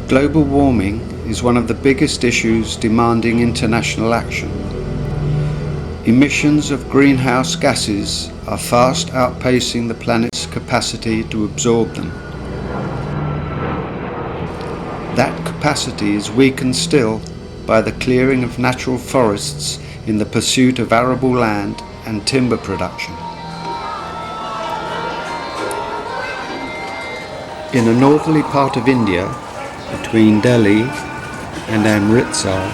Global warming is one of the biggest issues demanding international action. Emissions of greenhouse gases are fast outpacing the planet's capacity to absorb them. That capacity is weakened still by the clearing of natural forests in the pursuit of arable land and timber production. In a northerly part of India, between Delhi and Amritsar,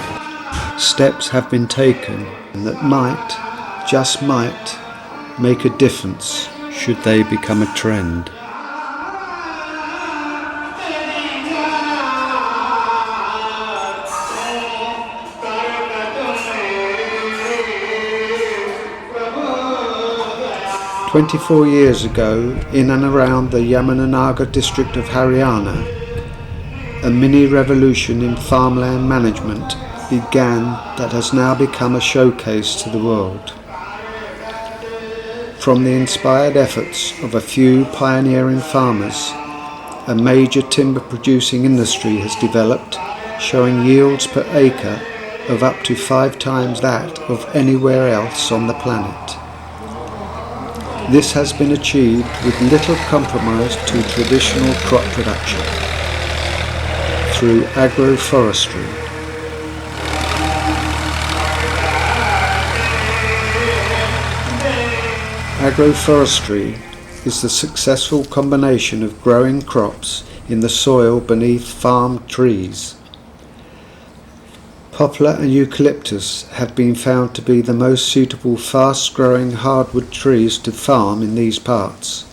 steps have been taken that might, just might, make a difference should they become a trend. "24 years ago, in and around the Yamunanagar district of Haryana, a mini-revolution in farmland management began that has now become a showcase to the world. From the inspired efforts of a few pioneering farmers, a major timber-producing industry has developed, showing yields per acre of up to 5 times that of anywhere else on the planet. This has been achieved with little compromise to traditional crop production through agroforestry. Agroforestry is the successful combination of growing crops in the soil beneath farm trees. Poplar and eucalyptus have been found to be the most suitable fast-growing hardwood trees to farm in these parts.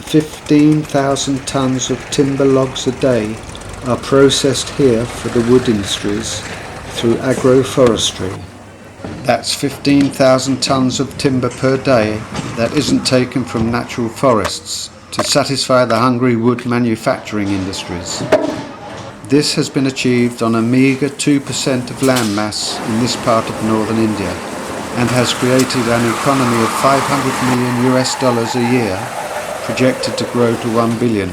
"15,000 tons of timber logs a day are processed here for the wood industries through agroforestry. That's 15,000 tons of timber per day that isn't taken from natural forests to satisfy the hungry wood manufacturing industries. This has been achieved on a meagre 2% of land mass in this part of northern India and has created an economy of $500 million a year, projected to grow to 1 billion.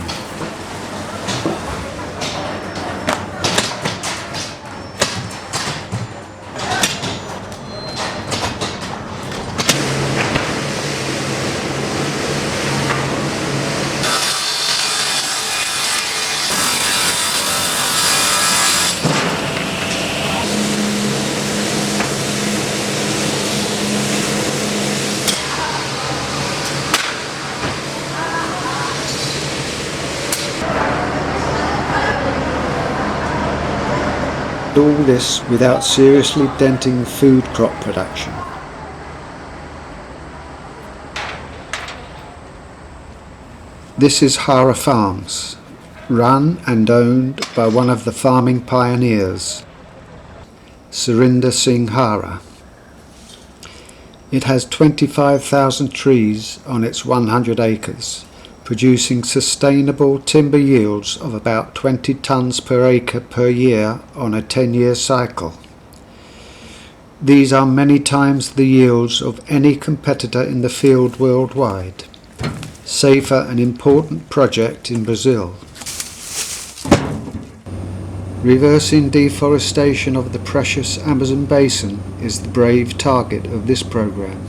All this without seriously denting food crop production. This is Hara Farms, run and owned by one of the farming pioneers, Surinder Singh Hara. It has 25,000 trees on its 100 acres, producing sustainable timber yields of about 20 tons per acre per year on a 10-year cycle. These are many times the yields of any competitor in the field worldwide. Safer an important project in Brazil. Reversing deforestation of the precious Amazon basin is the brave target of this program.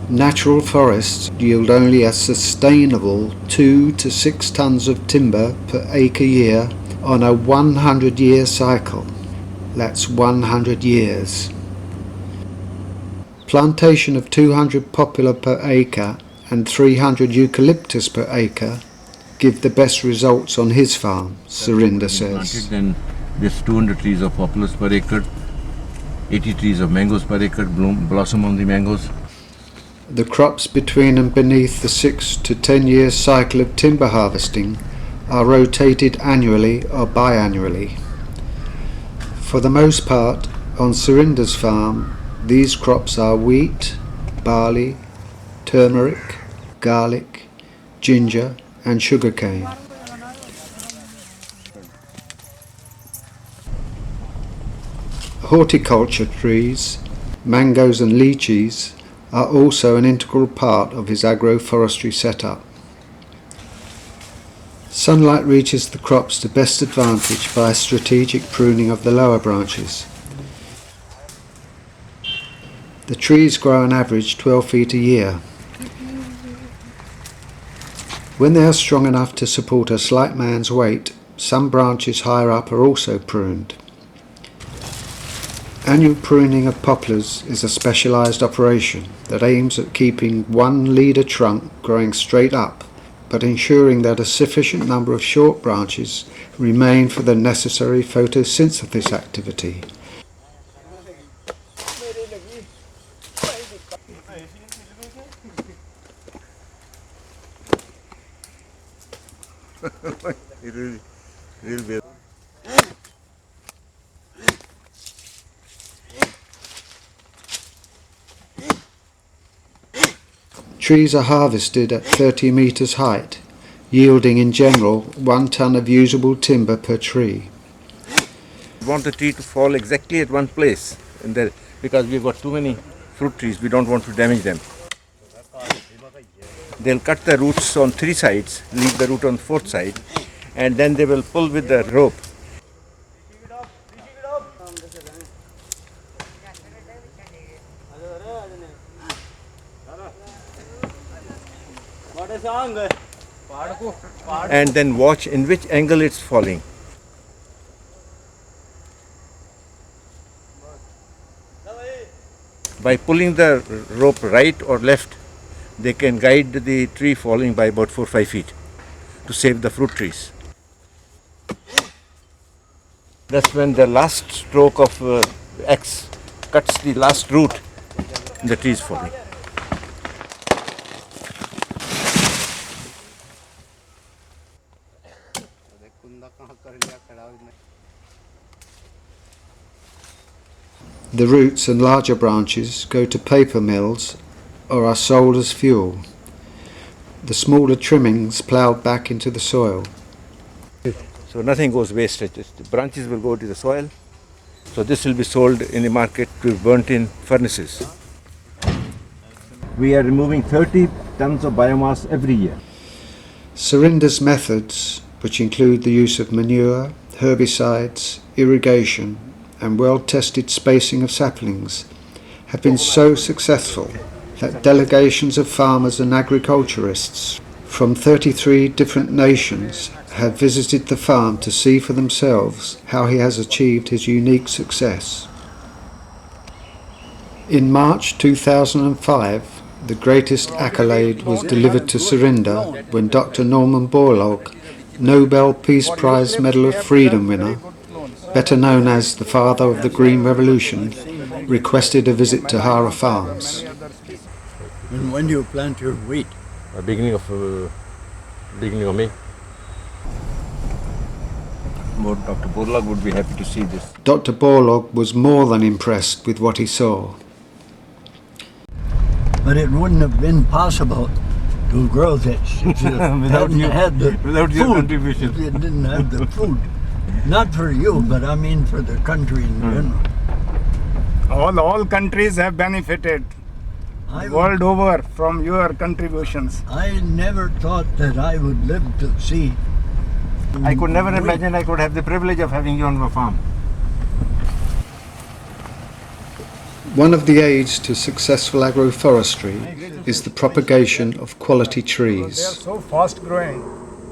Natural forests yield only a sustainable 2 to 6 tons of timber per acre year on a 100-year cycle. That's 100 years. Plantation of 200 poplar per acre and 300 eucalyptus per acre give the best results on his farm, Surinder says. Then there's 200 trees of poplars per acre, 80 trees of mangoes per acre blossom on the mangoes. The crops between and beneath the 6 to 10 year cycle of timber harvesting are rotated annually or biannually. For the most part, on Surinder's farm, these crops are wheat, barley, turmeric, garlic, ginger and sugarcane. Horticulture trees, mangoes and lychees are also an integral part of his agroforestry setup. Sunlight reaches the crops to best advantage by strategic pruning of the lower branches. The trees grow on average 12 feet a year. When they are strong enough to support a slight man's weight, some branches higher up are also pruned. Annual pruning of poplars is a specialised operation that aims at keeping one leader trunk growing straight up, but ensuring that a sufficient number of short branches remain for the necessary photosynthesis activity. Trees are harvested at 30 metres height, yielding in general 1 ton of usable timber per tree. We want the tree to fall exactly at one place, and because we've got too many fruit trees, we don't want to damage them. They'll cut the roots on 3 sides, leave the root on the 4th side, and then they will pull with the rope. And then watch in which angle it's falling. By pulling the rope right or left, they can guide the tree falling by about 4 or 5 feet to save the fruit trees. That's when the last stroke of axe cuts the last root, the tree is falling. The roots and larger branches go to paper mills or are sold as fuel. The smaller trimmings ploughed back into the soil. So nothing goes wasted. The branches will go to the soil. So this will be sold in the market to be burnt in furnaces. We are removing 30 tons of biomass every year. Surinder's methods, which include the use of manure, herbicides, irrigation and well-tested spacing of saplings, have been so successful that delegations of farmers and agriculturists from 33 different nations have visited the farm to see for themselves how he has achieved his unique success. In March 2005, the greatest accolade was delivered to Surinder when Dr. Norman Borlaug, Nobel Peace Prize Medal of Freedom winner, better known as the father of the Green Revolution, requested a visit to Hara Farms. And when do you plant your wheat? Beginning of May. Dr. Borlaug would be happy to see this. Dr. Borlaug was more than impressed with what he saw. But it wouldn't have been possible to grow this if you hadn't had the without your food, contribution. if you didn't have the food. Not for you, but I mean for the country in general. All countries have benefited world over from your contributions. I never thought that I would live to see. I could never imagine I could have the privilege of having you on my farm. One of the aids to successful agroforestry is the propagation of quality They are trees. so fast growing.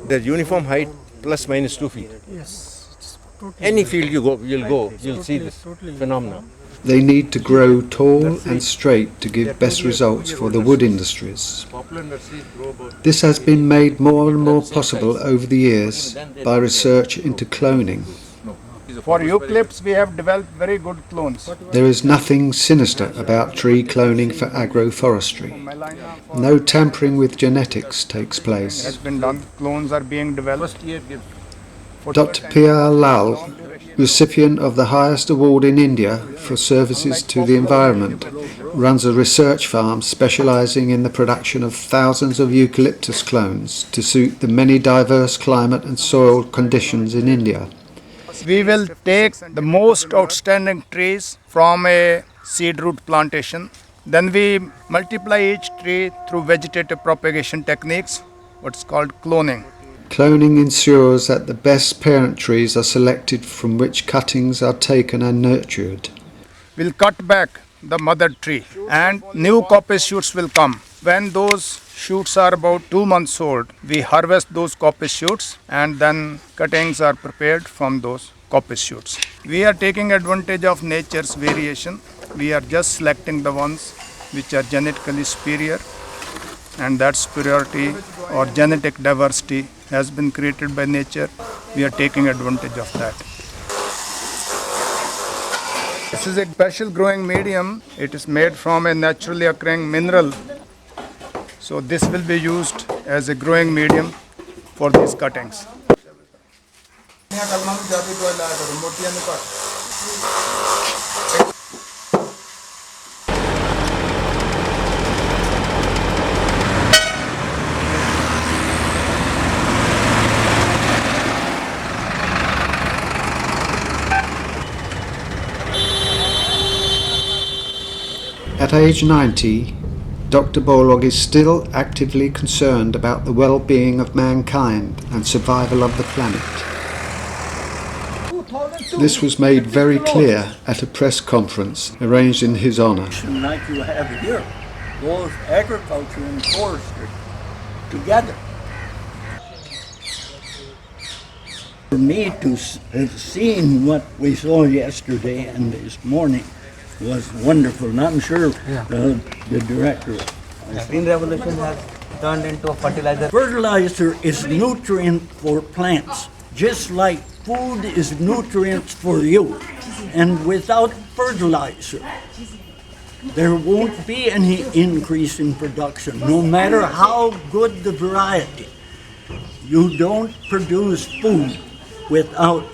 The uniform height plus minus 2 feet. Yes. Any field you'll see this phenomenon. They need to grow tall and straight to give best results for the wood industries. This has been made more and more possible over the years by research into cloning. For eucalypts, we have developed very good clones. There is nothing sinister about tree cloning for agroforestry. No tampering with genetics takes Has place. been done. Clones are being developed. Dr. P.R. Lal, recipient of the highest award in India for services to the environment, runs a research farm specialising in the production of thousands of eucalyptus clones to suit the many diverse climate and soil conditions in India. We will take the most outstanding trees from a seed root plantation. Then we multiply each tree through vegetative propagation techniques, what's called cloning. Cloning ensures that the best parent trees are selected from which cuttings are taken and nurtured. We'll cut back the mother tree and new coppice shoots will come. When those shoots are about 2 months old, we harvest those coppice shoots and then cuttings are prepared from those coppice shoots. We are taking advantage of nature's variation. We are just selecting the ones which are genetically superior, and that superiority or genetic diversity has been created by nature. We are taking advantage of that. This is a special growing medium. It is made from a naturally occurring mineral. So this will be used as a growing medium for these cuttings. At age 90, Dr. Borlaug is still actively concerned about the well-being of mankind and survival of the planet. This was made very clear at a press conference arranged in his honour. Like you have here, both agriculture and forestry together. For me to have seen what we saw yesterday and this morning was wonderful. And I'm sure the director. The Green Revolution has turned into a fertilizer. Fertilizer is nutrient for plants, just like food is nutrients for you. And without fertilizer, there won't be any increase in production, no matter how good the variety. You don't produce food without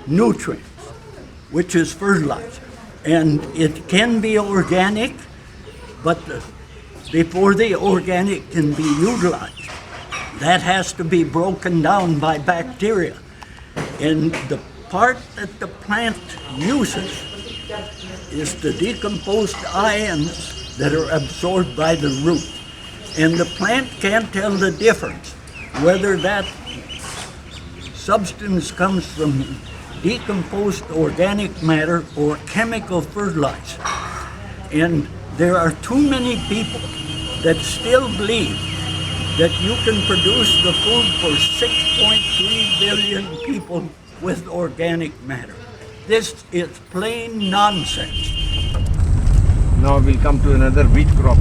nutrients, which is fertilizer. And it can be organic, but before the organic can be utilized, that has to be broken down by bacteria. And the part that the plant uses is the decomposed ions that are absorbed by the root. And the plant can't tell the difference whether that substance comes from decomposed organic matter or chemical fertilizer. And there are too many people that still believe that you can produce the food for 6.3 billion people with organic matter. This is plain nonsense. Now we'll come to another wheat crop.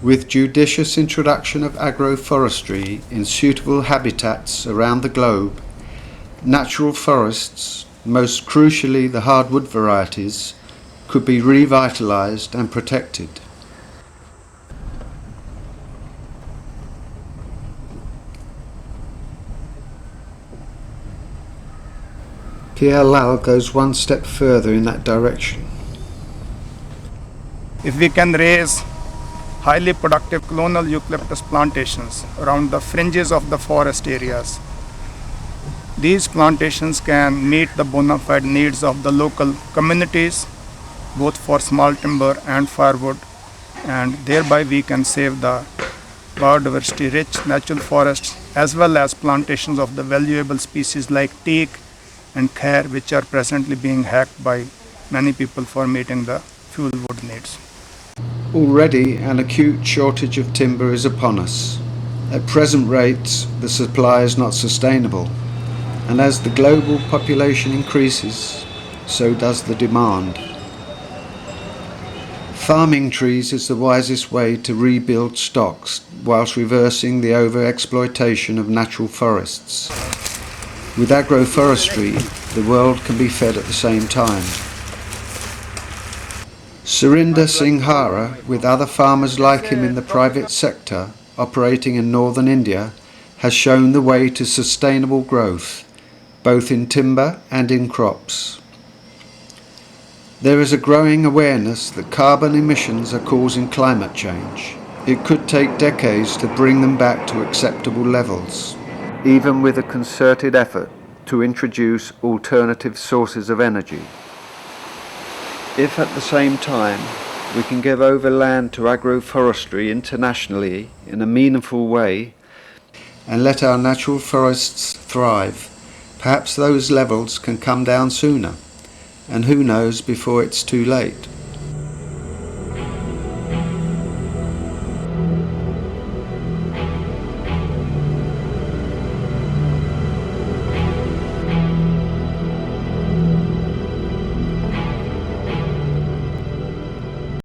With judicious introduction of agroforestry in suitable habitats around the globe, natural forests, most crucially the hardwood varieties, could be revitalized and protected. Pierre Lal goes one step further in that direction. If we can raise highly productive clonal eucalyptus plantations around the fringes of the forest areas, these plantations can meet the bona fide needs of the local communities, both for small timber and firewood, and thereby we can save the biodiversity-rich natural forests as well as plantations of the valuable species like teak and khair, which are presently being hacked by many people for meeting the fuel wood needs. Already an acute shortage of timber is upon us. At present rates, the supply is not sustainable, and as the global population increases, so does the demand. Farming trees is the wisest way to rebuild stocks whilst reversing the over-exploitation of natural forests. With agroforestry, the world can be fed at the same time. Surinder Singh Hara, with other farmers like him in the private sector operating in northern India, has shown the way to sustainable growth, both in timber and in crops. There is a growing awareness that carbon emissions are causing climate change. It could take decades to bring them back to acceptable levels, even with a concerted effort to introduce alternative sources of energy. If at the same time We can give over land to agroforestry internationally in a meaningful way and let our natural forests thrive. Perhaps those levels can come down sooner, and who knows before it's too late.